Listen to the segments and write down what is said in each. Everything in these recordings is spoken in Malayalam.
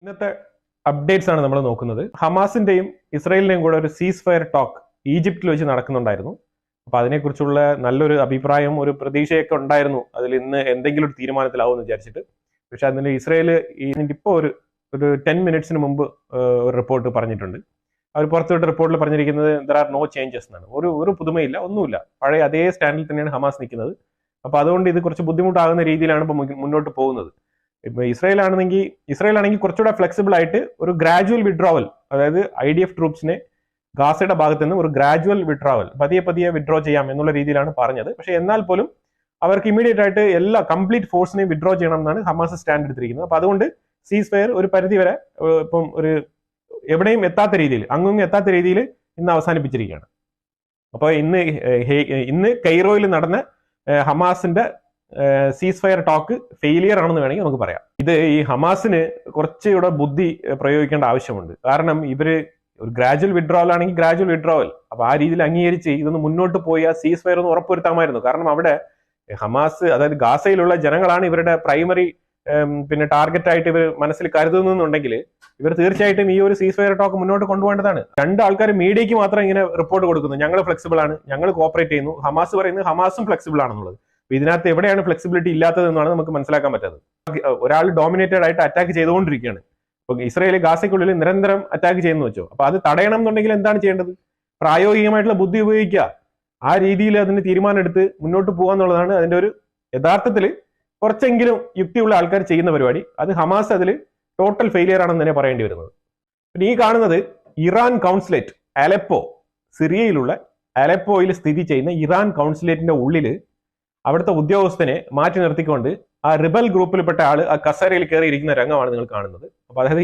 ഇന്നത്തെ അപ്ഡേറ്റ്സ് ആണ് നമ്മൾ നോക്കുന്നത്. ഹമാസിന്റെയും ഇസ്രായേലിന്റെയും കൂടെ ഒരു സീസ് ഫയർ ടോക്ക് ഈജിപ്തിൽ വെച്ച് നടക്കുന്നുണ്ടായിരുന്നു. അപ്പൊ അതിനെക്കുറിച്ചുള്ള നല്ലൊരു അഭിപ്രായം, ഒരു പ്രതീക്ഷയൊക്കെ ഉണ്ടായിരുന്നു അതിൽ ഇന്ന് എന്തെങ്കിലും ഒരു തീരുമാനത്തിലാവും എന്ന് വിചാരിച്ചിട്ട്. പക്ഷെ അതിന് ഇസ്രായേൽ ഇപ്പോൾ ഒരു 10 മിനിറ്റ്സിന് മുമ്പ് ഒരു റിപ്പോർട്ട് പറഞ്ഞിട്ടുണ്ട്. അവർ പുറത്തുവിട്ട റിപ്പോർട്ടിൽ പറഞ്ഞിരിക്കുന്നത് ദർ ആർ നോ ചേഞ്ചസ് എന്നാണ്. ഒരു പുതുമയില്ല, ഒന്നുമില്ല, പഴയ അതേ സ്റ്റാൻഡിൽ തന്നെയാണ് ഹമാസ് നിൽക്കുന്നത്. അപ്പൊ അതുകൊണ്ട് ഇത് കുറച്ച് ബുദ്ധിമുട്ടാകുന്ന രീതിയിലാണ് ഇപ്പോൾ മുന്നോട്ട് പോകുന്നത്. ഇപ്പൊ ഇസ്രായേൽ ആണെങ്കിൽ കുറച്ചുകൂടെ ഫ്ലെക്സിബിൾ ആയിട്ട് ഒരു ഗ്രാജുവൽ വിഡ്രോവൽ, അതായത് IDF ട്രൂപ്സിനെ ഗാസയുടെ ഭാഗത്ത് നിന്ന് ഒരു ഗ്രാജുവൽ വിഡ്രോവൽ പതിയെ വിഡ്രോ ചെയ്യാം എന്നുള്ള രീതിയിലാണ് പറഞ്ഞത്. പക്ഷെ എന്നാൽ പോലും അവർക്ക് ഇമീഡിയറ്റ് ആയിട്ട് എല്ലാ കംപ്ലീറ്റ് ഫോഴ്സിനെയും വിഡ്രോ ചെയ്യണം എന്നാണ് ഹമാസ് സ്റ്റാൻഡ് എടുത്തിരിക്കുന്നത്. അപ്പൊ അതുകൊണ്ട് സീസ് ഫയർ ഒരു പരിധി വരെ ഇപ്പം ഒരു എവിടെയും എത്താത്ത രീതിയിൽ, അങ്ങും എത്താത്ത രീതിയിൽ ഇന്ന് അവസാനിപ്പിച്ചിരിക്കുകയാണ്. അപ്പോൾ ഇന്ന് കൈറോയിൽ നടന്ന ഹമാസിന്റെ സീസ് ഫയർ ടോക്ക് ഫെയിലിയർ ആണെന്ന് വേണമെങ്കിൽ നമുക്ക് പറയാം. ഇത് ഈ ഹമാസിന് കുറച്ചുകൂടെ ബുദ്ധി പ്രയോഗിക്കേണ്ട ആവശ്യമുണ്ട്. കാരണം ഇവര് ഒരു ഗ്രാജുവൽ വിഡ്രോവൽ ആണെങ്കിൽ ഗ്രാജുവൽ വിഡ്രോവൽ, അപ്പൊ ആ രീതിയിൽ അംഗീകരിച്ച് ഇതൊന്ന് മുന്നോട്ട് പോയി ആ സീസ് ഫയർ ഒന്ന് ഉറപ്പുവരുത്താമായിരുന്നു. കാരണം അവിടെ ഹമാസ്, അതായത് ഗാസയിലുള്ള ജനങ്ങളാണ് ഇവരുടെ പ്രൈമറി ടാർഗറ്റ് ആയിട്ട് ഇവർ മനസ്സിൽ കരുതുന്നുണ്ടെങ്കിൽ ഇവർ തീർച്ചയായിട്ടും ഈ ഒരു സീസ് ഫയർ ടോക്ക് മുന്നോട്ട് കൊണ്ടുപോകേണ്ടതാണ്. രണ്ടാൾക്കാർ മീഡിയയ്ക്ക് മാത്രം ഇങ്ങനെ റിപ്പോർട്ട് കൊടുക്കുന്നു, ഞങ്ങൾ ഫ്ലെക്സിബിൾ ആണ്, ഞങ്ങൾ കോപ്പറേറ്റ് ചെയ്യുന്നു. ഹമാസ് പറയുന്നത് ഹമാസും ഫ്ലെക്സിബിൾ ആണെന്നുള്ളത്. ഇതിനകത്ത് എവിടെയാണ് ഫ്ലെക്സിബിലിറ്റി ഇല്ലാത്തതെന്നാണ് നമുക്ക് മനസ്സിലാക്കാൻ പറ്റാത്തത്. ഒരാൾ ഡോമിനേറ്റഡ് ആയിട്ട് അറ്റാക്ക് ചെയ്തുകൊണ്ടിരിക്കുകയാണ്. ഇപ്പൊ ഇസ്രായേൽ ഗാസയ്ക്കുള്ളിൽ നിരന്തരം അറ്റാക്ക് ചെയ്യുന്നു വെച്ചോ, അപ്പൊ അത് തടയണം എന്നുണ്ടെങ്കിൽ എന്താണ് ചെയ്യേണ്ടത്? പ്രായോഗികമായിട്ടുള്ള ബുദ്ധി ഉപയോഗിക്കുക, ആ രീതിയിൽ അതിന് തീരുമാനം എടുത്ത് മുന്നോട്ട് പോകുക എന്നുള്ളതാണ് അതിന്റെ ഒരു യഥാർത്ഥത്തിൽ കുറച്ചെങ്കിലും യുക്തിയുള്ള ആൾക്കാർ ചെയ്യുന്ന പരിപാടി. അത് ഹമാസ് അതിൽ ടോട്ടൽ ഫെയിലിയർ ആണെന്ന് തന്നെ പറയേണ്ടി വരുന്നത്. പിന്നെ ഈ കാണുന്നത് ഇറാൻ കൗൺസിലേറ്റ്, അലപ്പോ, സിറിയയിലുള്ള അലപ്പോയിൽ സ്ഥിതി ചെയ്യുന്ന ഇറാൻ കൗൺസിലേറ്റിന്റെ ഉള്ളിൽ അവിടുത്തെ ഉദ്യോഗസ്ഥനെ മാറ്റി നിർത്തിക്കൊണ്ട് ആ റിബൽ ഗ്രൂപ്പിൽപ്പെട്ട ആള് ആ കസേരയിൽ കയറി ഇരിക്കുന്ന രംഗമാണ് നിങ്ങൾ കാണുന്നത്. അപ്പൊ അതായത്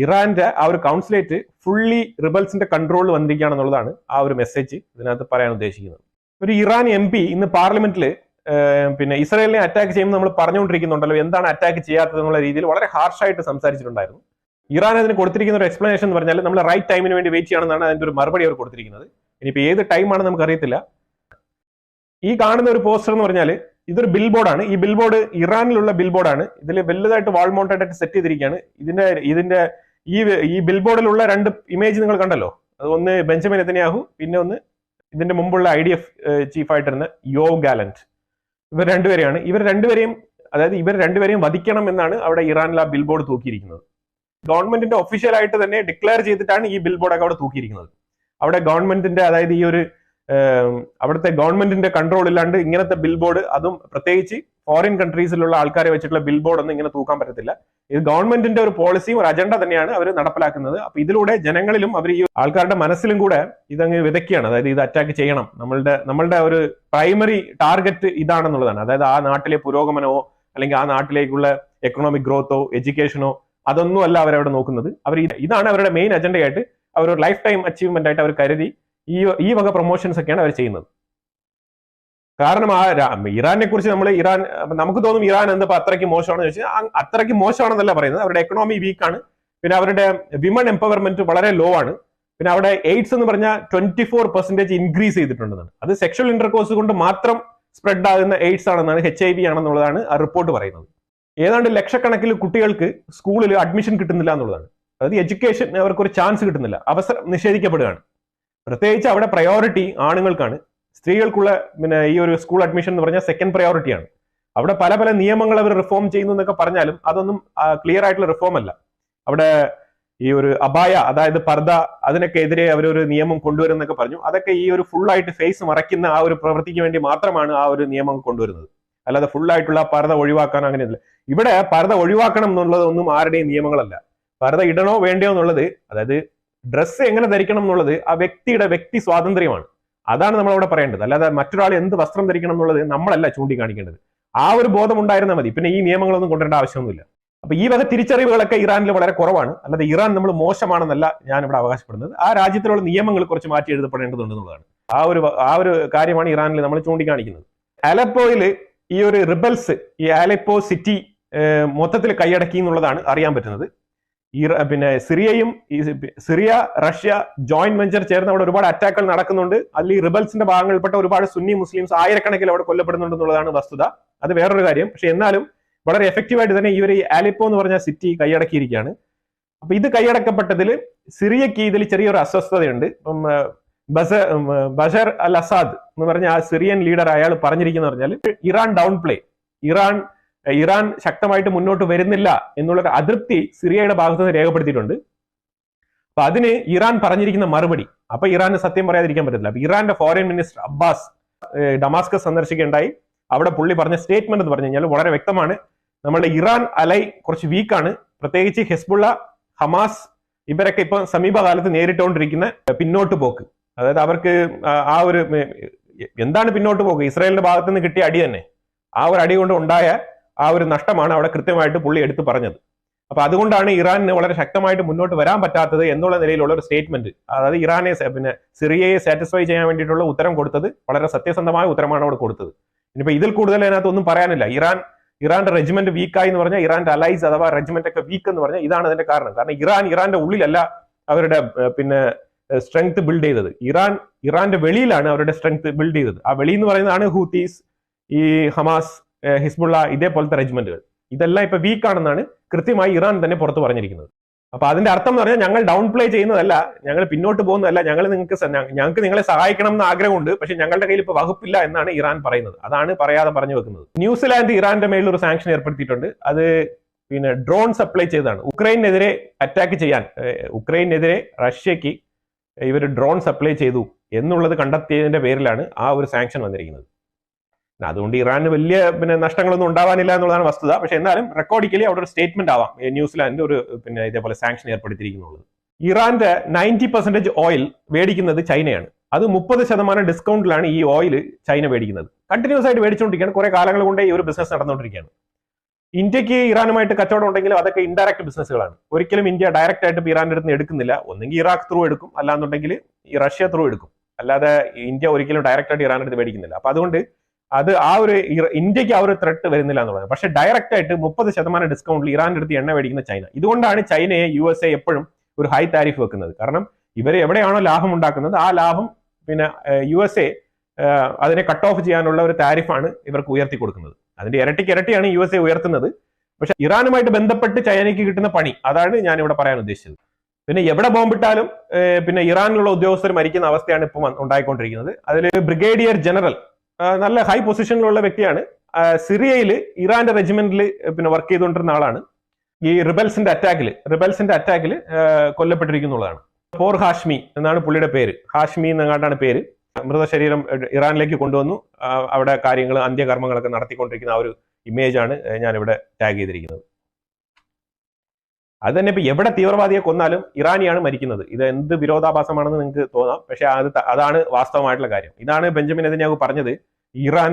ഇറാന്റെ ആ ഒരു കൗൺസിലേറ്റ് ഫുള്ളി റിബൽസിന്റെ കൺട്രോളിൽ വന്നിരിക്കുകയാണെന്നുള്ളതാണ് ആ ഒരു മെസ്സേജ് ഇതിനകത്ത് പറയാൻ ഉദ്ദേശിക്കുന്നത്. ഒരു ഇറാൻ MP ഇന്ന് പാർലമെന്റിൽ ഇസ്രായേലിനെ അറ്റാക്ക് ചെയ്യുമ്പോൾ നമ്മൾ പറഞ്ഞുകൊണ്ടിരിക്കുന്നുണ്ടല്ലോ, എന്താണ് അറ്റാക്ക് ചെയ്യാത്തത് എന്നുള്ള രീതിയിൽ വളരെ ഹാർഷായിട്ട് സംസാരിച്ചിട്ടുണ്ടായിരുന്നു. ഇറാൻ അതിന് കൊടുത്തിരിക്കുന്ന ഒരു എക്സ്പ്ലനേഷൻ എന്ന് പറഞ്ഞാൽ നമ്മൾ റൈറ്റ് ടൈമിന് വേണ്ടി വെയിറ്റ് ചെയ്യണമെന്നാണ് അതിന്റെ ഒരു മറുപടി അവർ കൊടുത്തിരിക്കുന്നത്. ഇനിയിപ്പോൾ ഏത് ടൈമാണെന്ന് നമുക്ക് അറിയത്തില്ല. ഈ കാണുന്ന ഒരു പോസ്റ്റർ എന്ന് പറഞ്ഞാൽ ഇതൊരു ബിൽ ബോർഡാണ്. ഈ ബിൽ ബോർഡ് ഇറാനിലുള്ള ബിൽ ബോർഡാണ്. ഇതിൽ വലുതായിട്ട് വാൾ മൗണ്ടഡ് ആയിട്ട് സെറ്റ് ചെയ്തിരിക്കുകയാണ്. ഇതിന്റെ ഈ ബിൽ ബോർഡിലുള്ള 2 ഇമേജ് നിങ്ങൾ കണ്ടല്ലോ, അത് ഒന്ന് ബെഞ്ചമിൻ നെതന്യാഹു, പിന്നെ ഒന്ന് ഇതിന്റെ മുമ്പുള്ള IDF ചീഫായിട്ടിരുന്ന യോവ് ഗാലന്റ്. ഇവർ രണ്ടുപേരെയും വധിക്കണം എന്നാണ് അവിടെ ഇറാനിൽ ആ ബിൽ ബോർഡ് തൂക്കിയിരിക്കുന്നത്. ഗവൺമെന്റിന്റെ ഒഫീഷ്യലായിട്ട് തന്നെ ഡിക്ലെയർ ചെയ്തിട്ടാണ് ഈ ബിൽ ബോർഡൊക്കെ അവിടെ തൂക്കിയിരിക്കുന്നത്. അവിടെ ഗവൺമെന്റിന്റെ, അതായത് അവിടുത്തെ ഗവൺമെന്റിന്റെ കൺട്രോൾ ഇല്ലാണ്ട് ഇങ്ങനത്തെ ബിൽ ബോർഡ്, അതും പ്രത്യേകിച്ച് ഫോറിൻ കൺട്രീസിലുള്ള ആൾക്കാരെ വെച്ചിട്ടുള്ള ബിൽ ബോർഡ് ഒന്നും ഇങ്ങനെ തൂക്കാൻ പറ്റത്തില്ല. ഇത് ഗവൺമെന്റിന്റെ ഒരു പോളിസിയും ഒരു അജണ്ട തന്നെയാണ് അവർ നടപ്പിലാക്കുന്നത്. അപ്പൊ ഇതിലൂടെ ജനങ്ങളിലും അവർ ഈ ആൾക്കാരുടെ മനസ്സിലും കൂടെ ഇതങ്ങ് വിതയ്ക്കുകയാണ്. അതായത് ഇത് അറ്റാക്ക് ചെയ്യണം, നമ്മളുടെ ഒരു പ്രൈമറി ടാർഗറ്റ് ഇതാണെന്നുള്ളതാണ്. അതായത് ആ നാട്ടിലെ പുരോഗമനമോ അല്ലെങ്കിൽ ആ നാട്ടിലേക്കുള്ള എക്കണോമിക് ഗ്രോത്തോ എഡ്യൂക്കേഷനോ അതൊന്നും അല്ല അവരവിടെ നോക്കുന്നത്. ഇതാണ് അവരുടെ മെയിൻ അജണ്ടയായിട്ട്, അവർ ഒരു ലൈഫ് ടൈം അച്ചീവ്മെന്റ് ആയിട്ട് അവർ കരുതി ഈ വക പ്രൊമോഷൻസ് ഒക്കെയാണ് അവർ ചെയ്യുന്നത്. കാരണം ഇറാനെ കുറിച്ച് നമുക്ക് തോന്നും ഇറാൻ എന്താ അത്രയ്ക്ക് മോശമാണെന്ന് ചോദിച്ചാൽ അത്രയ്ക്ക് മോശമാണെന്നല്ല പറയുന്നത്. അവരുടെ എക്കണോമി വീക്കാണ്, പിന്നെ അവരുടെ വിമൺ എംപവർമെന്റ് വളരെ ലോ ആണ്, പിന്നെ അവിടെ എയ്ഡ്സ് എന്ന് പറഞ്ഞാൽ 24% ഇൻക്രീസ് ചെയ്തിട്ടുണ്ടെന്നാണ്. അത് സെക്ഷൽ ഇന്റർകോഴ്സ് കൊണ്ട് മാത്രം സ്പ്രെഡ് ആകുന്ന എയ്ഡ്സ് ആണെന്നാണ്, HIV ആണെന്നുള്ളതാണ് ആ റിപ്പോർട്ട് പറയുന്നത്. ഏതാണ്ട് ലക്ഷക്കണക്കിന് കുട്ടികൾക്ക് സ്കൂളിൽ അഡ്മിഷൻ കിട്ടുന്നില്ല എന്നുള്ളതാണ്. അതായത് എഡ്യൂക്കേഷൻ അവർക്കൊരു ചാൻസ് കിട്ടുന്നില്ല, അവസരം നിഷേധിക്കപ്പെടുകയാണ്. പ്രത്യേകിച്ച് അവിടെ പ്രയോറിറ്റി ആണുങ്ങൾക്കാണ്. സ്ത്രീകൾക്കുള്ള ഈ ഒരു സ്കൂൾ അഡ്മിഷൻ എന്ന് പറഞ്ഞാൽ സെക്കൻഡ് പ്രയോറിറ്റിയാണ്. അവിടെ പല നിയമങ്ങൾ അവർ റിഫോം ചെയ്യുന്നു എന്നൊക്കെ പറഞ്ഞാലും അതൊന്നും ക്ലിയർ ആയിട്ടുള്ള റിഫോം അല്ല. അവിടെ ഈ ഒരു അബായ, അതായത് പർദ, അതിനൊക്കെ എതിരെ അവരൊരു നിയമം കൊണ്ടുവരുന്നൊക്കെ പറഞ്ഞു. അതൊക്കെ ഈ ഒരു ഫുൾ ആയിട്ട് ഫേസ് മറയ്ക്കുന്ന ആ ഒരു പ്രവൃത്തിക്ക് വേണ്ടി മാത്രമാണ് ആ ഒരു നിയമം കൊണ്ടുവരുന്നത്. അല്ലാതെ ഫുൾ ആയിട്ടുള്ള പർദ ഒഴിവാക്കാൻ അങ്ങനെയല്ല. ഇവിടെ പർദ ഒഴിവാക്കണം എന്നുള്ളത് ഒന്നും ആരുടെയും നിയമങ്ങളല്ല. പർദ ഇടണോ വേണ്ടയോ എന്നുള്ളത്, അതായത് ഡ്രസ്സ് എങ്ങനെ ധരിക്കണം എന്നുള്ളത് ആ വ്യക്തിയുടെ വ്യക്തി സ്വാതന്ത്ര്യമാണ്. അതാണ് നമ്മൾ അവിടെ പറയേണ്ടത്. അല്ലാതെ മറ്റൊരാൾ എന്ത് വസ്ത്രം ധരിക്കണം എന്നുള്ളത് നമ്മളല്ല ചൂണ്ടിക്കാണിക്കേണ്ടത്. ആ ഒരു ബോധം ഉണ്ടായിരുന്നാൽ മതി. പിന്നെ ഈ നിയമങ്ങളൊന്നും കൊണ്ടുവരേണ്ട ആവശ്യമൊന്നുമില്ല. അപ്പൊ ഈ വക തിരിച്ചറിവുകളൊക്കെ ഇറാനിൽ വളരെ കുറവാണ്. അല്ലാതെ ഇറാൻ നമ്മൾ മോശമാണെന്നല്ല ഞാൻ ഇവിടെ അവകാശപ്പെടുന്നത്. ആ രാജ്യത്തിലുള്ള നിയമങ്ങൾ കുറച്ച് മാറ്റി എഴുതപ്പെടേണ്ടതുണ്ടെന്നുള്ളതാണ്. ആ ഒരു കാര്യമാണ് ഇറാനിൽ നമ്മൾ ചൂണ്ടിക്കാണിക്കുന്നത്. അലപ്പോയിൽ ഈ ഒരു റിബൽസ് ഈ അലപ്പോ സിറ്റി മൊത്തത്തിൽ കൈയടക്കി എന്നുള്ളതാണ് അറിയാൻ പറ്റുന്നത്. സിറിയ റഷ്യ ജോയിന്റ് വെഞ്ചർ ചേർന്ന് അവിടെ ഒരുപാട് അറ്റാക്കുകൾ നടക്കുന്നുണ്ട്. അതിൽ ഈ റിബൽസിന്റെ ഭാഗങ്ങളിൽപ്പെട്ട ഒരുപാട് സുന്നി മുസ്ലിംസ് ആയിരക്കണക്കിൽ അവിടെ കൊല്ലപ്പെടുന്നുണ്ടെന്നുള്ളതാണ് വസ്തുത. അത് വേറൊരു കാര്യം. പക്ഷെ എന്നാലും വളരെ എഫക്റ്റീവായിട്ട് തന്നെ ഈ ഒരു അലപ്പോ എന്ന് പറഞ്ഞ സിറ്റി കൈയടക്കിയിരിക്കുകയാണ്. അപ്പൊ ഇത് കൈയടക്കപ്പെട്ടതിൽ സിറിയക്ക് ഇതിൽ ചെറിയൊരു അസ്വസ്ഥതയുണ്ട്. ഇപ്പം ബഷർ അൽ അസാദ് എന്ന് പറഞ്ഞ ആ സിറിയൻ ലീഡർ അയാൾ പറഞ്ഞിരിക്കുന്ന പറഞ്ഞാൽ ഇറാൻ ഡൗൺ പ്ലേ, ഇറാൻ ശക്തമായിട്ട് മുന്നോട്ട് വരുന്നില്ല എന്നുള്ളൊരു അതൃപ്തി സിറിയയുടെ ഭാഗത്ത് നിന്ന് രേഖപ്പെടുത്തിയിട്ടുണ്ട്. അപ്പൊ അതിന് ഇറാൻ പറഞ്ഞിരിക്കുന്ന മറുപടി, അപ്പൊ ഇറാന് സത്യം പറയാതിരിക്കാൻ പറ്റത്തില്ല. അപ്പൊ ഇറാന്റെ ഫോറിൻ മിനിസ്റ്റർ അബ്ബാസ് ഡമാസ്കസ് സന്ദർശിക്കുകയുണ്ടായി. അവിടെ പുള്ളി പറഞ്ഞ സ്റ്റേറ്റ്മെന്റ് എന്ന് പറഞ്ഞു കഴിഞ്ഞാൽ വളരെ വ്യക്തമാണ്. നമ്മുടെ ഇറാൻ അലൈ കുറച്ച് വീക്കാണ്, പ്രത്യേകിച്ച് ഹെസ്ബുള്ള, ഹമാസ് ഇവരൊക്കെ ഇപ്പൊ സമീപകാലത്ത് നേരിട്ടുകൊണ്ടിരിക്കുന്ന പിന്നോട്ട് പോക്ക്, അതായത് അവർക്ക് ആ ഒരു എന്താണ് പിന്നോട്ട് പോക്ക്, ഇസ്രായേലിന്റെ ഭാഗത്ത് നിന്ന് കിട്ടിയ അടി തന്നെ, ആ ഒരു അടി കൊണ്ട് ഉണ്ടായ ആ ഒരു നഷ്ടമാണ് അവിടെ കൃത്യമായിട്ട് പുള്ളി എടുത്തു പറഞ്ഞത്. അപ്പൊ അതുകൊണ്ടാണ് ഇറാനിന് വളരെ ശക്തമായിട്ട് മുന്നോട്ട് വരാൻ പറ്റാത്തത് എന്നുള്ള നിലയിലുള്ള ഒരു സ്റ്റേറ്റ്മെന്റ്, അതായത് ഇറാനെ സിറിയയെ സാറ്റിസ്ഫൈ ചെയ്യാൻ വേണ്ടിയിട്ടുള്ള ഉത്തരം കൊടുത്തത് വളരെ സത്യസന്ധമായ ഉത്തരമാണ് അവിടെ കൊടുത്തത്. ഇനിയിപ്പോ ഇതിൽ കൂടുതൽ അതിനകത്ത് ഒന്നും പറയാനില്ല. ഇറാന്റെ റെജിമെന്റ് വീക്കായി എന്ന് പറഞ്ഞാൽ, ഇറാന്റെ അലൈസ് അഥവാ റെജിമെന്റ് ഒക്കെ വീക്ക് എന്ന് പറഞ്ഞാൽ ഇതാണ് അതിന്റെ കാരണം. കാരണം ഇറാന്റെ ഉള്ളിലല്ല അവരുടെ സ്ട്രെങ്ത് ബിൽഡ് ചെയ്തത്, ഇറാന്റെ വെളിയിലാണ് അവരുടെ സ്ട്രെങ്ത് ബിൽഡ് ചെയ്തത്. ആ വെളി എന്ന് പറയുന്നതാണ് ഹൂത്തീസ്, ഈ ഹമാസ്, ഹിസ്ബുള്ള, ഇതേപോലത്തെ റെജിമെന്റുകൾ. ഇതെല്ലാം ഇപ്പൊ വീക്ക് ആണെന്നാണ് കൃത്യമായി ഇറാൻ തന്നെ പുറത്ത് പറഞ്ഞിരിക്കുന്നത്. അപ്പൊ അതിന്റെ അർത്ഥം എന്ന് പറഞ്ഞാൽ ഞങ്ങൾ ഡൗൺ പ്ലേ ചെയ്യുന്നതല്ല, ഞങ്ങൾ പിന്നോട്ട് പോകുന്നതല്ല, ഞങ്ങൾക്ക് നിങ്ങളെ സഹായിക്കണം എന്ന് ആഗ്രഹമുണ്ട്, പക്ഷെ ഞങ്ങളുടെ കയ്യിൽ ഇപ്പൊ വകുപ്പില്ല എന്നാണ് ഇറാൻ പറയുന്നത്. അതാണ് പറയാതെ പറഞ്ഞു വെക്കുന്നത്. ന്യൂസിലാൻഡ് ഇറാന്റെ മേളിൽ ഒരു സാങ്ഷൻ ഏർപ്പെടുത്തിയിട്ടുണ്ട്. അത് ഡ്രോൺ സപ്ലൈ ചെയ്തതാണ്. ഉക്രൈനെതിരെ അറ്റാക്ക് ചെയ്യാൻ, ഉക്രൈനെതിരെ റഷ്യക്ക് ഇവർ ഡ്രോൺ സപ്ലൈ ചെയ്തു എന്നുള്ളത് കണ്ടെത്തിയതിന്റെ പേരിലാണ് ആ ഒരു സാങ്ഷൻ വന്നിരിക്കുന്നത്. അതുകൊണ്ട് ഇറാന് വലിയ നഷ്ടങ്ങളൊന്നും ഉണ്ടാവാനില്ല എന്നുള്ളതാണ് വസ്തുത. പക്ഷെ എന്നാലും റെക്കോർഡിക്കലി അവിടെ ഒരു സ്റ്റേറ്റ്മെന്റ് ആവാം ന്യൂസിലാൻഡ് ഒരു ഇതേപോലെ സാങ്ഷൻ ഏർപ്പെടുത്തിയിരിക്കുന്നുള്ളത്. ഇറാന്റെ 90% ഓയിൽ മേടിക്കുന്നത് ചൈനയാണ്. അത് 30% ഡിസ്കൗണ്ടിലാണ് ഈ ഓയിൽ ചൈന മേടിക്കുന്നത്. കണ്ടിന്യൂസ് ആയിട്ട് മേടിച്ചുകൊണ്ടിരിക്കുകയാണ്. കുറെ കാലങ്ങൾ കൊണ്ട് ഈ ഒരു ബിസിനസ് നടന്നുകൊണ്ടിരിക്കുകയാണ്. ഇന്ത്യക്ക് ഇറാനുമായിട്ട് കച്ചവടം ഉണ്ടെങ്കിലും അതൊക്കെ ഇൻഡയറക്റ്റ് ബിസിനസ്സുകളാണ്. ഒരിക്കലും ഇന്ത്യ ഡയറക്റ്റ് ആയിട്ട് ഇറാന്റെ അടുത്ത് എടുക്കുന്നില്ല. ഒന്നെങ്കിൽ ഇറാഖ് ത്രൂ എടുക്കും, അല്ലാന്നുണ്ടെങ്കിൽ ഈ റഷ്യ ത്രൂ എടുക്കും. അല്ലാതെ ഇന്ത്യ ഒരിക്കലും ഡയറക്റ്റ് ആയിട്ട് ഇറാന്റെ അടുത്ത് മേടിക്കുന്നില്ല. അപ്പൊ അതുകൊണ്ട് അത് ആ ഒരു ഇന്ത്യക്ക് ആ ഒരു ത്രെട്ട് വരുന്നില്ല എന്നുള്ളത്. പക്ഷെ ഡയറക്റ്റ് ആയിട്ട് 30% ഡിസ്കൗണ്ടിൽ ഇറാന്റെ അടുത്ത് എണ്ണ മേടിക്കുന്ന ചൈന. ഇതുകൊണ്ടാണ് ചൈനയെ USA എപ്പോഴും ഒരു ഹൈ താരിഫ് വെക്കുന്നത്. കാരണം ഇവർ എവിടെയാണോ ലാഭം ഉണ്ടാക്കുന്നത് ആ ലാഭം USA അതിനെ കട്ട് ഓഫ് ചെയ്യാനുള്ള ഒരു താരിഫാണ് ഇവർക്ക് ഉയർത്തി കൊടുക്കുന്നത്. അതിന്റെ ഇരട്ടിയാണ് USA ഉയർത്തുന്നത്. പക്ഷെ ഇറാനുമായിട്ട് ബന്ധപ്പെട്ട് ചൈനയ്ക്ക് കിട്ടുന്ന പണി, അതാണ് ഞാൻ ഇവിടെ പറയാൻ ഉദ്ദേശിച്ചത്. പിന്നെ എവിടെ ബോംബിട്ടാലും ഇറാനിലുള്ള ഉദ്യോഗസ്ഥർ മരിക്കുന്ന അവസ്ഥയാണ് ഇപ്പം ഉണ്ടായിക്കൊണ്ടിരിക്കുന്നത്. അതിൽ ബ്രിഗേഡിയർ ജനറൽ, നല്ല ഹൈ പൊസിഷനിലുള്ള വ്യക്തിയാണ്, സിറിയയിൽ ഇറാന്റെ റെജിമെന്റിൽ വർക്ക് ചെയ്തുകൊണ്ടിരുന്ന ആളാണ്. ഈ റിബൽസിന്റെ അറ്റാക്കിൽ കൊല്ലപ്പെട്ടിരിക്കുന്നുള്ളതാണ്. ഫോർ ഹാഷ്മി എന്നാണ് പുള്ളിയുടെ പേര്. ഹാഷ്മി എന്നെങ്ങാണ്ടാണ് പേര്. മൃതശരീരം ഇറാനിലേക്ക് കൊണ്ടുവന്നു. അവിടെ അന്ത്യകർമ്മങ്ങളൊക്കെ നടത്തിക്കൊണ്ടിരിക്കുന്ന ആ ഒരു ഇമേജ് ആണ് ഞാനിവിടെ ടാഗ് ചെയ്തിരിക്കുന്നത്. അത് തന്നെ ഇപ്പൊ എവിടെ തീവ്രവാദിയെ കൊന്നാലും ഇറാനിയാണ് മരിക്കുന്നത്. ഇത് എന്ത് വിരോധാഭാസമാണെന്ന് നിങ്ങൾക്ക് തോന്നാം, പക്ഷെ അതാണ് വാസ്തവമായിട്ടുള്ള കാര്യം. ഇതാണ് ബെഞ്ചമിൻ നെതന്യാഹു പറഞ്ഞത്. ഇറാൻ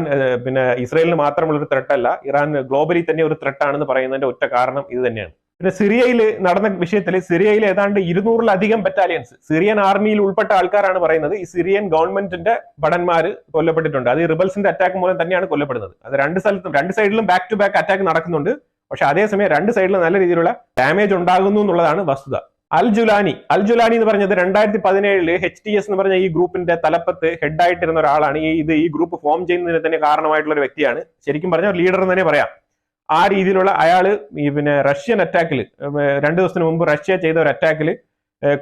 ഇസ്രയേലിന് മാത്രമുള്ളൊരു ത്രെട്ടല്ല, ഇറാൻ ഗ്ലോബലി തന്നെ ഒരു ത്രെട്ടാണെന്ന് പറയുന്നതിന്റെ ഒറ്റ കാരണം ഇത് തന്നെയാണ്. പിന്നെ സിറിയയിൽ നടന്ന വിഷയത്തിൽ സിറിയയിൽ ഏതാണ്ട് 200-ലധികം ബറ്റാലിയൻസ്, സിറിയൻ ആർമിയിൽ ഉൾപ്പെട്ട ആൾക്കാരാണ് പറയുന്നത്, ഈ സിറിയൻ ഗവൺമെന്റിന്റെ ഭടന്മാര് കൊല്ലപ്പെട്ടിട്ടുണ്ട്. അത് ഈ റിബൽസിന്റെ അറ്റാക്ക് മൂലം തന്നെയാണ് കൊല്ലപ്പെടുന്നത്. അത് രണ്ട് സൈഡിലും ബാക്ക് ടു ബാക്ക് അറ്റാക്ക് നടക്കുന്നുണ്ട്. പക്ഷെ അതേസമയം രണ്ട് സൈഡിലും നല്ല രീതിയിലുള്ള ഡാമേജ് ഉണ്ടാകുന്നു എന്നുള്ളതാണ് വസ്തുത. അൽ ജുലാനി എന്ന് പറഞ്ഞത് 2017 HTS എന്ന് പറഞ്ഞ ഈ ഗ്രൂപ്പിന്റെ തലപ്പത്ത് ഹെഡായിട്ടിരുന്ന ഒരാളാണ്. ഈ ഗ്രൂപ്പ് ഫോം ചെയ്യുന്നതിന് തന്നെ കാരണമായിട്ടുള്ള ഒരു വ്യക്തിയാണ്. ശരിക്കും പറഞ്ഞാൽ ലീഡർ എന്ന് തന്നെ പറയാം. ആ രീതിയിലുള്ള അയാള് റഷ്യൻ അറ്റാക്കിൽ 2 ദിവസത്തിന് മുമ്പ് റഷ്യ ചെയ്ത ഒരു അറ്റാക്കിൽ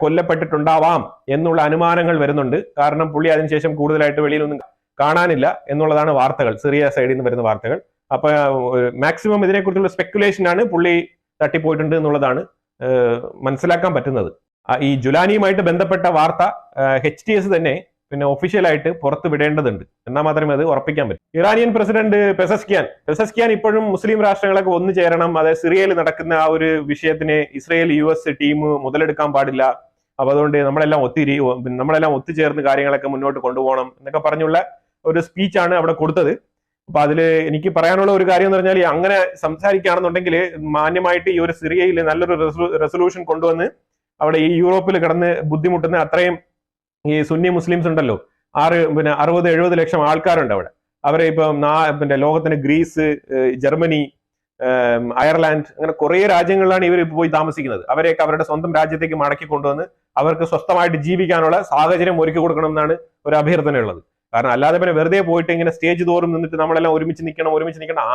കൊല്ലപ്പെട്ടിട്ടുണ്ടാവാം എന്നുള്ള അനുമാനങ്ങൾ വരുന്നുണ്ട്. കാരണം പുള്ളി അതിനുശേഷം കൂടുതലായിട്ട് വെളിയിലൊന്നും കാണാനില്ല എന്നുള്ളതാണ് വാർത്തകൾ, സിറിയ സൈഡിൽ നിന്ന് വരുന്ന വാർത്തകൾ. അപ്പൊ മാക്സിമം ഇതിനെക്കുറിച്ചുള്ള സ്പെക്കുലേഷൻ ആണ് പുള്ളി തട്ടിപ്പോയിട്ടുണ്ട് എന്നുള്ളതാണ് മനസ്സിലാക്കാൻ പറ്റുന്നത്. ഈ ജുലാനിയുമായിട്ട് ബന്ധപ്പെട്ട വാർത്ത HTS തന്നെ ഒഫീഷ്യലായിട്ട് പുറത്ത് വിടേണ്ടതുണ്ട്. എന്നാൽ മാത്രമേ അത് ഉറപ്പിക്കാൻ പറ്റൂ. ഇറാനിയൻ പ്രസിഡന്റ് പെസസ്കിയാൻ ഇപ്പോഴും മുസ്ലിം രാഷ്ട്രങ്ങളൊക്കെ ഒന്നു ചേരണം, അതായത് സിറിയയിൽ നടക്കുന്ന ആ ഒരു വിഷയത്തിനെ ഇസ്രയേൽ US ടീം മുതലെടുക്കാൻ പാടില്ല, അപ്പൊ അതുകൊണ്ട് നമ്മളെല്ലാം ഒത്തുചേർന്ന് കാര്യങ്ങളൊക്കെ മുന്നോട്ട് കൊണ്ടുപോകണം എന്നൊക്കെ പറഞ്ഞുള്ള ഒരു സ്പീച്ചാണ് അവിടെ കൊടുത്തത്. അപ്പൊ അതില് എനിക്ക് പറയാനുള്ള ഒരു കാര്യം എന്ന് പറഞ്ഞാൽ, അങ്ങനെ സംസാരിക്കുകയാണെന്നുണ്ടെങ്കിൽ മാന്യമായിട്ട് ഈ ഒരു സിറിയയിൽ നല്ലൊരു റെസൊല്യൂഷൻ കൊണ്ടുവന്ന് അവിടെ ഈ യൂറോപ്പിൽ കിടന്ന് ബുദ്ധിമുട്ടുന്ന അത്രയും ഈ സുന്നി മുസ്ലിംസ് ഉണ്ടല്ലോ, 60-70 ലക്ഷം ആൾക്കാരുണ്ട് അവിടെ. അവരെ ഇപ്പം ലോകത്തിന് ഗ്രീസ്, ജർമ്മനി, അയർലാൻഡ്, അങ്ങനെ കുറെ രാജ്യങ്ങളിലാണ് ഇവർ പോയി താമസിക്കുന്നത്. അവരെയൊക്കെ അവരുടെ സ്വന്തം രാജ്യത്തേക്ക് മടക്കി കൊണ്ടുവന്ന് അവർക്ക് സ്വസ്ഥമായിട്ട് ജീവിക്കാനുള്ള സാഹചര്യം ഒരുക്കി കൊടുക്കണം എന്നാണ് ഒരു അഭ്യർത്ഥനയുള്ളത്. കാരണം അല്ലാതെ വെറുതെ പോയിട്ട് ഇങ്ങനെ സ്റ്റേജ് തോറും നിന്നിട്ട് നമ്മളെല്ലാം ഒരുമിച്ച് നിൽക്കണം,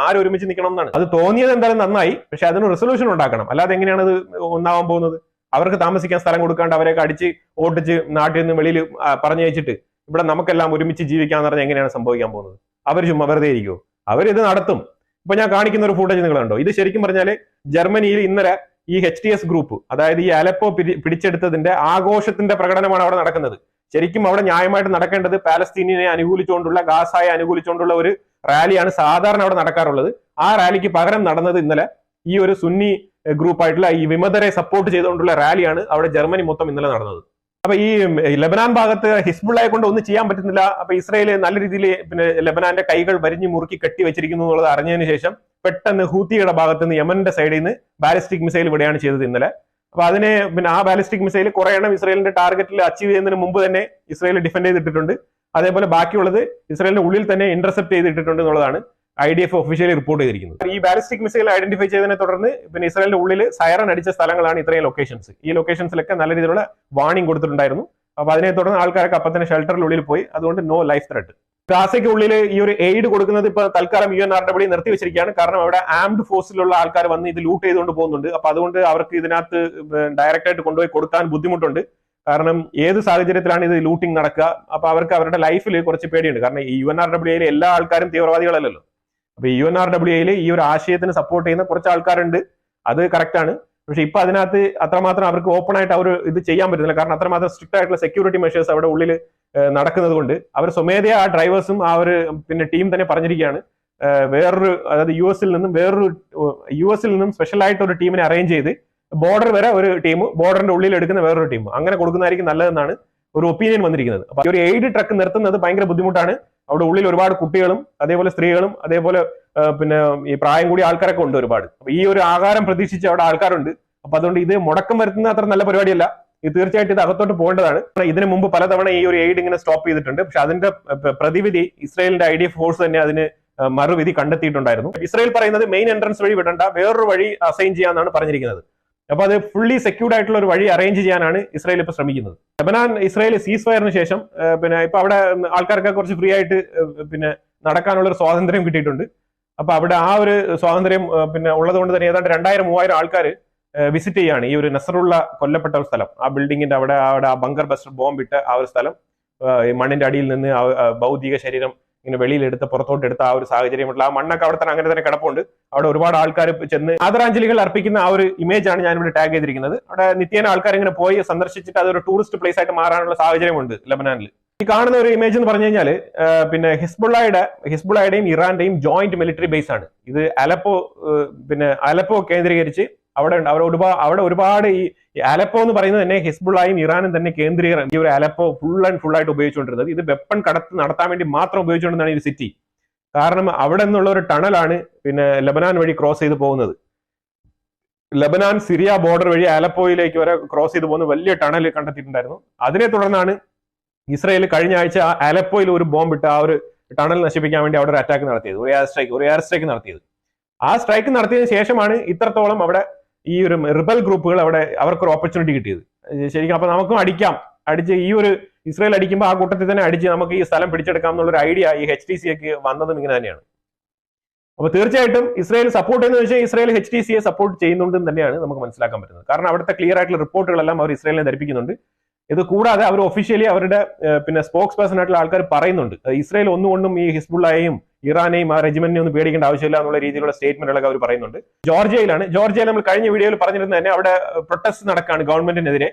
ആരൊരുമിച്ച് നിൽക്കണം എന്നാണ്. അത് തോന്നിയത് എന്തായാലും നന്നായി, പക്ഷെ അതിന് റെസൊല്യൂഷൻ ഉണ്ടാക്കണം. അല്ലാതെ എങ്ങനെയാണ് അത് ഒന്നാവാൻ പോകുന്നത്? അവർക്ക് താമസിക്കാൻ സ്ഥലം കൊടുക്കാണ്ട് അവരെയൊക്കെ അടിച്ച് ഓട്ടിച്ച് നാട്ടിൽ നിന്ന് വെളിയിൽ പറഞ്ഞയച്ചിട്ട് ഇവിടെ നമുക്കെല്ലാം ഒരുമിച്ച് ജീവിക്കാന്ന് പറഞ്ഞാൽ എങ്ങനെയാണ് സംഭവിക്കാൻ പോകുന്നത്? അവർ ചുമ്മാ വെറുതെ ഇരിക്കുമോ? അവരിത് നടത്തും. ഇപ്പൊ ഞാൻ കാണിക്കുന്ന ഒരു ഫുട്ടേജ് നിങ്ങൾ കണ്ടോ? ഇത് ശരിക്കും പറഞ്ഞാല് ജർമ്മനിയിൽ ഇന്നലെ ഈ HTS ഗ്രൂപ്പ്, അതായത് ഈ അലപ്പോ പിടിച്ചെടുത്തതിന്റെ ആഘോഷത്തിന്റെ പ്രകടനമാണ് അവിടെ നടക്കുന്നത്. ശരിക്കും അവിടെ ന്യായമായിട്ട് നടക്കേണ്ടത് പാലസ്തീനിനെ അനുകൂലിച്ചുകൊണ്ടുള്ള, ഗാസയെ അനുകൂലിച്ചുകൊണ്ടുള്ള ഒരു റാലിയാണ് സാധാരണ അവിടെ നടക്കാറുള്ളത്. ആ റാലിക്ക് പകരം നടന്നത് ഇന്നലെ ഈ ഒരു സുന്നി ഗ്രൂപ്പായിട്ടുള്ള ഈ വിമതരെ സപ്പോർട്ട് ചെയ്തുകൊണ്ടുള്ള റാലിയാണ് അവിടെ ജർമ്മനി മൊത്തം ഇന്നലെ നടന്നത്. അപ്പൊ ഈ ലബനാൻ ഭാഗത്ത് ഹിസ്ബുള്ളയെ കൊണ്ട് ഒന്നും ചെയ്യാൻ പറ്റുന്നില്ല. അപ്പൊ ഇസ്രായേൽ നല്ല രീതിയിൽ പിന്നെ ലബനാന്റെ കൈകൾ വരിഞ്ഞു മുറുക്കി കെട്ടി വെച്ചിരിക്കുന്നു എന്നുള്ളത് അറിഞ്ഞതിന് ശേഷം പെട്ടെന്ന് ഹൂത്തിയുടെ ഭാഗത്ത് നിന്ന് യമന്റെ സൈഡിൽ നിന്ന് ബാലിസ്റ്റിക് മിസൈൽ ഇവിടെയാണ് ചെയ്തത് ഇന്നലെ. അപ്പൊ അതിനെ പിന്നെ ആ ബാലിസ്റ്റിക് മിസൈൽ കുറെ എണ്ണം ഇസ്രായേലിന്റെ ടാർഗറ്റിൽ അച്ചീവ് ചെയ്യുന്നതിന് മുമ്പ് തന്നെ ഇസ്രായേൽ ഡിഫെൻഡ് ചെയ്തിട്ടുണ്ട്. അതേപോലെ ബാക്കിയുള്ളത് ഇസ്രായേലിന്റെ ഉള്ളിൽ തന്നെ ഇന്റർസെപ്റ്റ് ചെയ്തിട്ടുണ്ട് എന്നുള്ളതാണ് IDF ഒഫീഷ്യലി റിപ്പോർട്ട് ചെയ്തിരിക്കുന്നത്. ഈ ബാലിസ്റ്റിക് മിസൈൽ ഐഡന്റിഫൈ ചെയ്തതിനെ തുടർന്ന് പിന്നെ ഇസ്രായേലിന്റെ ഉള്ളിൽ സൈറൺ അടിച്ച സ്ഥലങ്ങളാണ് ഇത്രയും ലൊക്കേഷൻസ്. ഈ ലൊക്കേഷൻസിലൊക്കെ നല്ല രീതിയിലുള്ള വാർണിംഗ് കൊടുത്തിട്ടുണ്ടായിരുന്നു. അപ്പൊ അതിനെ തുടർന്ന് ആൾക്കാരൊക്കെ അപ്പം തന്നെ ഷെൽട്ടറിനുള്ളിൽ പോയി. അതുകൊണ്ട് നോ ലൈഫ് ത്രെട്ട്. ഗാസയ്ക്ക് ഉള്ളിൽ ഈ ഒരു എയ്ഡ് കൊടുക്കുന്നത് ഇപ്പൊ തൽക്കാലം UNRW നിർത്തിവെച്ചിരിക്കുകയാണ്. കാരണം അവിടെ ആംഡ് ഫോഴ്സിലുള്ള ആൾക്കാർ വന്ന് ഇത് ലൂട്ട് ചെയ്തുകൊണ്ട് പോകുന്നുണ്ട്. അപ്പൊ അതുകൊണ്ട് അവർക്ക് ഇതിനകത്ത് ഡയറക്റ്റ് ആയിട്ട് കൊണ്ടുപോയി കൊടുക്കാൻ ബുദ്ധിമുട്ടുണ്ട്. കാരണം ഏത് സാഹചര്യത്തിലാണ് ഇത് ലൂട്ടിംഗ് നടക്കുക? അപ്പൊ അവർക്ക് അവരുടെ ലൈഫിൽ കുറച്ച് പേടിയുണ്ട്. കാരണം ഈ UNRWA എല്ലാ ആൾക്കാരും തീവ്രവാദികളല്ലല്ലോ. അപ്പൊ UNRWA ഈ ഒരു ആശയത്തിന് സപ്പോർട്ട് ചെയ്യുന്ന കുറച്ച് ആൾക്കാരുണ്ട്, അത് കറക്റ്റ് ആണ്. പക്ഷെ ഇപ്പൊ അതിനകത്ത് അത്രമാത്രം അവർക്ക് ഓപ്പൺ ആയിട്ട് അവർ ഇത് ചെയ്യാൻ പറ്റുന്നില്ല. കാരണം അത്രമാത്രം സ്ട്രിക്റ്റ് ആയിട്ടുള്ള സെക്യൂരിറ്റി മെഷേഴ്സ് അവിടെ ഉള്ളിൽ നടക്കുന്നത് കൊണ്ട് അവർ സ്വമേധയാ ആ ഡ്രൈവേഴ്സും ആ ഒരു പിന്നെ ടീം തന്നെ പറഞ്ഞിരിക്കുകയാണ് വേറൊരു, അതായത് യുഎസിൽ നിന്നും സ്പെഷ്യൽ ആയിട്ട് ഒരു ടീമിനെ അറേഞ്ച് ചെയ്ത് ബോർഡർ വരെ ഒരു ടീം, ബോർഡറിന്റെ ഉള്ളിൽ എടുക്കുന്ന വേറൊരു ടീം, അങ്ങനെ കൊടുക്കുന്നതായിരിക്കും നല്ലതെന്നാണ് ഒരു ഒപ്പീനിയൻ വന്നിരിക്കുന്നത്. അപ്പൊ ഒരു എയ്ഡ് ട്രക്ക് നിർത്തുന്നത് ഭയങ്കര ബുദ്ധിമുട്ടാണ്. അവിടെ ഉള്ളിൽ ഒരുപാട് കുട്ടികളും അതേപോലെ സ്ത്രീകളും അതേപോലെ പിന്നെ ഈ പ്രായം കൂടിയ ആൾക്കാരൊക്കെ ഉണ്ട് ഒരുപാട്. അപ്പൊ ഈ ഒരു ആഹാരം പ്രതീക്ഷിച്ച് അവിടെ ആൾക്കാരുണ്ട്. അപ്പൊ അതുകൊണ്ട് ഇത് മുടക്കം വരുത്തുന്ന അത്ര നല്ല പരിപാടിയല്ല. ഇത് തീർച്ചയായിട്ടും ഇത് അകത്തോട്ട് പോകേണ്ടതാണ്. ഇതിനു മുമ്പ് പലതവണ ഈ ഒരു എയ്ഡ് ഇങ്ങനെ സ്റ്റോപ്പ് ചെയ്തിട്ടുണ്ട്. പക്ഷെ അതിന്റെ പ്രതിവിധി ഇസ്രായേലിന്റെ IDF ഫോഴ്സ് തന്നെ അതിന് മറുവിധി കണ്ടെത്തിയിട്ടുണ്ടായിരുന്നു. ഇസ്രായേൽ പറയുന്നത് മെയിൻ എൻട്രൻസ് വഴി വിടണ്ട, വേറൊരു വഴി അസൈൻ ചെയ്യാന്നാണ് പറഞ്ഞിരിക്കുന്നത്. അപ്പൊ അത് ഫുള്ളി സെക്യൂർഡ് ആയിട്ടുള്ള ഒരു വഴി അറേഞ്ച് ചെയ്യാനാണ് ഇസ്രായേൽ ഇപ്പൊ ശ്രമിക്കുന്നത്. ലബനാൻ ഇസ്രായേൽ സീസ് ഫയറിന് ശേഷം പിന്നെ ഇപ്പൊ അവിടെ ആൾക്കാർക്ക് കുറച്ച് ഫ്രീ ആയിട്ട് പിന്നെ നടക്കാനുള്ള ഒരു സ്വാതന്ത്ര്യം കിട്ടിയിട്ടുണ്ട്. അപ്പൊ അവിടെ ആ ഒരു സ്വാതന്ത്ര്യം പിന്നെ ഉള്ളത് കൊണ്ട് തന്നെ ഏതാണ്ട് 2000-3000 ആൾക്കാർ വിസിറ്റ് ചെയ്യാണ് ഈ ഒരു നസറുള്ള കൊല്ലപ്പെട്ട ഒരു സ്ഥലം. ആ ബിൽഡിങ്ങിന്റെ അവിടെ ആ ബങ്കർ ബസ്റ്റർ ബോംബ് ഇട്ട ആ ഒരു സ്ഥലം, മണ്ണിന്റെ അടിയിൽ നിന്ന് ഭൗതിക ശരീരം ഇങ്ങനെ വെളിയിലെടുത്ത് പുറത്തോട്ട് എടുത്ത ആ ഒരു സാഹചര്യമുള്ള ആ മണ്ണൊക്കെ അവിടെ തന്നെ അങ്ങനെ തന്നെ കിടപ്പുണ്ട്. അവിടെ ഒരുപാട് ആൾക്കാർ ചെന്ന് ആദരാഞ്ജലികൾ അർപ്പിക്കുന്ന ആ ഒരു ഇമേജ് ആണ് ഞാനിവിടെ ടാഗ് ചെയ്തിരിക്കുന്നത്. അവിടെ നിത്യേന ആൾക്കാർ ഇങ്ങനെ പോയി സന്ദർശിച്ചിട്ട് അതൊരു ടൂറിസ്റ്റ് പ്ലേസ് ആയിട്ട് മാറാനുള്ള സാഹചര്യമുണ്ട് ലബനാനിൽ. ഈ കാണുന്ന ഒരു ഇമേജ് എന്ന് പറഞ്ഞു കഴിഞ്ഞാൽ പിന്നെ ഹിസ്ബുള്ളയുടെയും ഇറാന്റെയും ജോയിന്റ് മിലിറ്ററി ബേസ് ആണ് ഇത്. അലപ്പോ കേന്ദ്രീകരിച്ച് അവിടെ ഒരുപാട് ഈ അലപ്പോ എന്ന് പറയുന്നത് തന്നെ ഹിസ്ബുള്ളയും ഇറാനും തന്നെ കേന്ദ്രീകരണം ഈ ഒരു അലപ്പോ ഫുൾ ആയിട്ട് ഉപയോഗിച്ചുകൊണ്ടിരുന്നത്. ഇത് വെപ്പൺ കടത്ത് നടത്താൻ വേണ്ടി മാത്രം ഉപയോഗിച്ചുകൊണ്ടിരുന്നതാണ് ഈ സിറ്റി. കാരണം അവിടെ നിന്നുള്ള ഒരു ടണലാണ് പിന്നെ ലബനാൻ വഴി ക്രോസ് ചെയ്ത് പോകുന്നത്. ലബനാൻ സിറിയ ബോർഡർ വഴി അലപ്പോയിലേക്ക് വരെ ക്രോസ് ചെയ്ത് പോകുന്ന വലിയ ടണൽ കണ്ടെത്തിയിട്ടുണ്ടായിരുന്നു. അതിനെ തുടർന്നാണ് ഇസ്രായേൽ കഴിഞ്ഞ ആഴ്ച അലപ്പോയിൽ ഒരു ബോംബിട്ട് ആ ഒരു ടണൽ നശിപ്പിക്കാൻ വേണ്ടി അവിടെ ഒരു അറ്റാക്ക് നടത്തിയത്, ഒരു എയർ സ്ട്രൈക്ക് നടത്തിയത്. ആ സ്ട്രൈക്ക് നടത്തിയതിനു ശേഷമാണ് ഇത്രത്തോളം അവിടെ ഈ ഒരു റിബൽ ഗ്രൂപ്പുകൾ അവിടെ അവർക്കൊരു ഓപ്പർച്യൂണിറ്റി കിട്ടിയത്. ശരിക്കും അപ്പൊ നമുക്കും അടിച്ച് ഈ ഒരു ഇസ്രായേൽ അടിക്കുമ്പോൾ ആ കൂട്ടത്തിൽ തന്നെ അടിച്ച് നമുക്ക് ഈ സ്ഥലം പിടിച്ചെടുക്കാം എന്നുള്ളൊരു ഐഡിയ ഈ HTCക്ക് വന്നതും ഇങ്ങനെ തന്നെയാണ്. അപ്പൊ തീർച്ചയായിട്ടും ഇസ്രായേൽ സപ്പോർട്ട് ചെയ്യുന്നത് വെച്ചാൽ ഇസ്രായേൽ HTCയെ സപ്പോർട്ട് ചെയ്യുന്നുണ്ടെന്ന് തന്നെയാണ് നമുക്ക് മനസ്സിലാക്കാൻ പറ്റുന്നത്. കാരണം അവിടുത്തെ ക്ലിയർ ആയിട്ടുള്ള റിപ്പോർട്ടുകളെല്ലാം അവർ ഇസ്രായേലിനെ ധരിപ്പിക്കുന്നുണ്ട്. ഇത് കൂടാതെ അവർ ഒഫീഷ്യലി അവരുടെ പിന്നെ സ്പോക്സ് പേഴ്സൺ ആയിട്ടുള്ള ആൾക്കാർ പറയുന്നുണ്ട് ഇസ്രായേൽ ഒന്നുകൊണ്ടും ഈ ഹിസ്ബുള്ളയെയും ഇറാനെയും ആ റെജിമെന്റിനെ ഒന്നും പേടിക്കേണ്ട ആവശ്യമില്ല എന്നുള്ള രീതിയിലുള്ള സ്റ്റേറ്റ്മെന്റുകളൊക്കെ അവർ പറയുന്നുണ്ട്. ജോർജിയയിൽ നമ്മൾ കഴിഞ്ഞ വീഡിയോയിൽ പറഞ്ഞിരുന്നത് തന്നെ അവിടെ പ്രൊട്ടസ്റ്റ് നടക്കുകയാണ് ഗവൺമെന്റിനെതിരെ.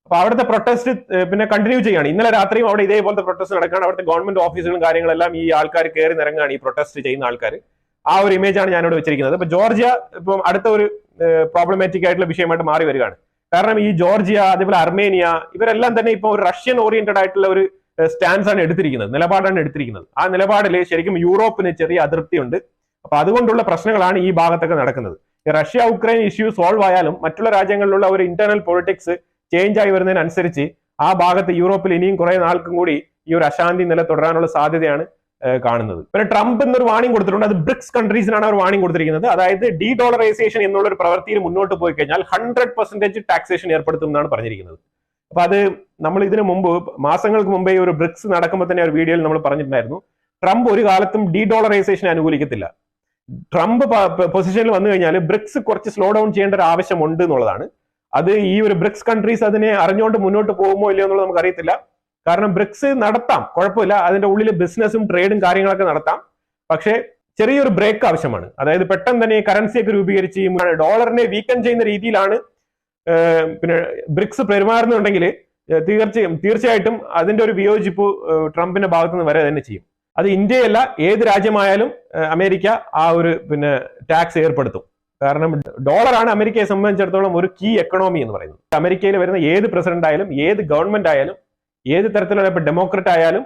അപ്പൊ അവിടുത്തെ പ്രൊട്ടസ്റ്റ് പിന്നെ കണ്ടിന്യൂ ചെയ്യാണ്. ഇന്നലെ രാത്രിയും അവിടെ ഇതേപോലത്തെ പ്രൊട്ടസ്റ്റ് നടക്കുകയാണ്. അവിടുത്തെ ഗവൺമെന്റ് ഓഫീസുകളും കാര്യങ്ങളെല്ലാം ഈ ആൾക്കാർ കയറി നിറങ്ങുകയാണ്, ഈ പ്രൊട്ടസ്റ്റ് ചെയ്യുന്ന ആൾക്കാർ. ആ ഒരു ഇമേജ് ആണ് ഞാനിവിടെ വെച്ചിരിക്കുന്നത്. അപ്പൊ ജോർജിയ ഇപ്പം അടുത്ത ഒരു പ്രോബ്ലമാറ്റിക് ആയിട്ടുള്ള വിഷയമായിട്ട് മാറി വരികയാണ്. കാരണം ഈ ജോർജിയ അതേപോലെ അർമേനിയ ഇവരെല്ലാം തന്നെ ഇപ്പോൾ ഒരു റഷ്യൻ ഓറിയന്റഡ് ആയിട്ടുള്ള ഒരു സ്റ്റാൻസ് ആണ് എടുത്തിരിക്കുന്നത്, നിലപാടാണ് എടുത്തിരിക്കുന്നത്. ആ നിലപാടിൽ ശരിക്കും യൂറോപ്പിന് ചെറിയ അതൃപ്തിയുണ്ട്. അപ്പൊ അതുകൊണ്ടുള്ള പ്രശ്നങ്ങളാണ് ഈ ഭാഗത്തൊക്കെ നടക്കുന്നത്. റഷ്യ ഉക്രൈൻ ഇഷ്യൂ സോൾവ് ആയാലും മറ്റുള്ള രാജ്യങ്ങളിലുള്ള ഒരു ഇന്റർണൽ പൊളിറ്റിക്സ് ചേഞ്ച് ആയി വരുന്നതിനനുസരിച്ച് ആ ഭാഗത്ത് യൂറോപ്പിൽ ഇനിയും കുറെ നാൾക്കും കൂടി ഈ ഒരു അശാന്തി നില തുടരാനുള്ള സാധ്യതയാണ് കാണുന്നത്. പിന്നെ ട്രംപ് എന്നൊരു വാണിംഗ് കൊടുത്തിട്ടുണ്ട്. അത് ബ്രിക്സ് കൺട്രീസിനാണ് അവർ വാണിംഗ് കൊടുത്തിരിക്കുന്നത്. അതായത് ഡോളറൈസേഷൻ എന്നുള്ള ഒരു പ്രവൃത്തിയിൽ മുന്നോട്ട് പോയി കഴിഞ്ഞാൽ 100% ടാക്സേഷൻ ഏർപ്പെടുത്തും എന്നാണ് പറഞ്ഞിരിക്കുന്നത്. അപ്പൊ അത് നമ്മൾ ഇതിനു മുമ്പ് മാസങ്ങൾക്ക് മുമ്പേ ഒരു ബ്രിക്സ് നടക്കുമ്പോൾ തന്നെ ഒരു വീഡിയോയിൽ നമ്മൾ പറഞ്ഞിട്ടുണ്ടായിരുന്നു, ട്രംപ് ഒരു കാലത്തും ഡോളറൈസേഷനെ അനുകൂലിക്കത്തില്ല. ട്രംപ് പൊസിഷനിൽ വന്നു കഴിഞ്ഞാൽ ബ്രിക്സ് കുറച്ച് സ്ലോ ഡൗൺ ചെയ്യേണ്ട ഒരു ആവശ്യമുണ്ട് എന്നുള്ളതാണ്. അത് ഈ ഒരു ബ്രിക്സ് കൺട്രീസ് അതിനെ അറിഞ്ഞുകൊണ്ട് മുന്നോട്ട് പോകുമോ ഇല്ലയോ എന്നുള്ളത് നമുക്ക് അറിയത്തില്ല. കാരണം ബ്രിക്സ് നടത്താം, കുഴപ്പമില്ല, അതിന്റെ ഉള്ളിൽ ബിസിനസ്സും ട്രേഡും കാര്യങ്ങളൊക്കെ നടത്താം. പക്ഷേ ചെറിയൊരു ബ്രേക്ക് ആവശ്യമാണ്. അതായത് പെട്ടെന്ന് തന്നെ കറൻസിയൊക്കെ രൂപീകരിച്ച് ഡോളറിനെ വീക്കൻ ചെയ്യുന്ന രീതിയിലാണ് പിന്നെ ബ്രിക്സ് പെരുമാറുന്നുണ്ടെങ്കിൽ തീർച്ചയായിട്ടും അതിന്റെ ഒരു വിയോജിപ്പ് ട്രംപിന്റെ ഭാഗത്തു നിന്ന് വരെ തന്നെ ചെയ്യും. അത് ഇന്ത്യയല്ല, ഏത് രാജ്യമായാലും അമേരിക്ക ആ ഒരു പിന്നെ ടാക്സ് ഏർപ്പെടുത്തും. കാരണം ഡോളറാണ് അമേരിക്കയെ സംബന്ധിച്ചിടത്തോളം ഒരു കീ എക്കണോമി എന്ന് പറയുന്നത്. അമേരിക്കയിൽ വരുന്ന ഏത് പ്രസിഡന്റ് ആയാലും, ഏത് ഗവൺമെന്റ് ആയാലും, ഏത് തരത്തിലുള്ള ഇപ്പൊ ഡെമോക്രറ്റ് ആയാലും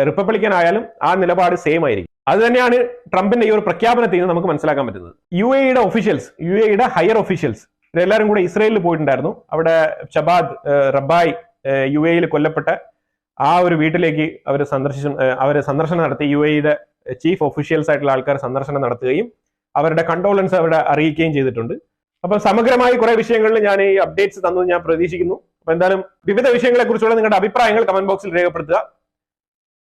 റിപ്പബ്ലിക്കൻ ആയാലും ആ നിലപാട് സെയിം ആയിരിക്കും. അത് തന്നെയാണ് ട്രംപിന്റെ ഈ ഒരു പ്രഖ്യാപനത്തിൽ നിന്ന് നമുക്ക് മനസ്സിലാക്കാൻ പറ്റുന്നത്. യുടെ ഒഫീഷ്യൽസ്, യുടെ ഹയർ ഒഫീഷ്യൽസ് എല്ലാവരും കൂടെ ഇസ്രയേലിൽ പോയിട്ടുണ്ടായിരുന്നു. അവിടെ ഷബാദ് റബ്ബായ് യിൽ കൊല്ലപ്പെട്ട ആ ഒരു വീട്ടിലേക്ക് അവർ സന്ദർശനം നടത്തി. യുടെ ചീഫ് ഒഫീഷ്യൽസ് ആയിട്ടുള്ള ആൾക്കാർ സന്ദർശനം നടത്തുകയും അവരുടെ കണ്ടോളൻസ് അവിടെ അറിയിക്കുകയും ചെയ്തിട്ടുണ്ട്. അപ്പൊ സമഗ്രമായി കുറെ വിഷയങ്ങളിൽ ഞാൻ ഈ അപ്ഡേറ്റ്സ് തന്നത് ഞാൻ പ്രതീക്ഷിക്കുന്നു. അപ്പൊ എന്തായാലും വിവിധ വിഷയങ്ങളെ കുറിച്ചുള്ള നിങ്ങളുടെ അഭിപ്രായങ്ങൾ കമന്റ് ബോക്സിൽ രേഖപ്പെടുത്തുക.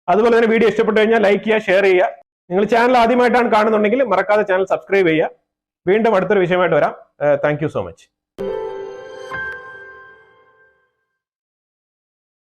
അതുപോലെ തന്നെ വീഡിയോ ഇഷ്ടപ്പെട്ടു കഴിഞ്ഞാൽ ലൈക്ക് ചെയ്യുക, ഷെയർ ചെയ്യുക. നിങ്ങൾ ചാനൽ ആദ്യമായിട്ടാണ് കാണുന്നുണ്ടെങ്കിൽ മറക്കാതെ ചാനൽ സബ്സ്ക്രൈബ് ചെയ്യുക. വീണ്ടും അടുത്തൊരു വിഷയമായിട്ട് വരാം. Thank you so much.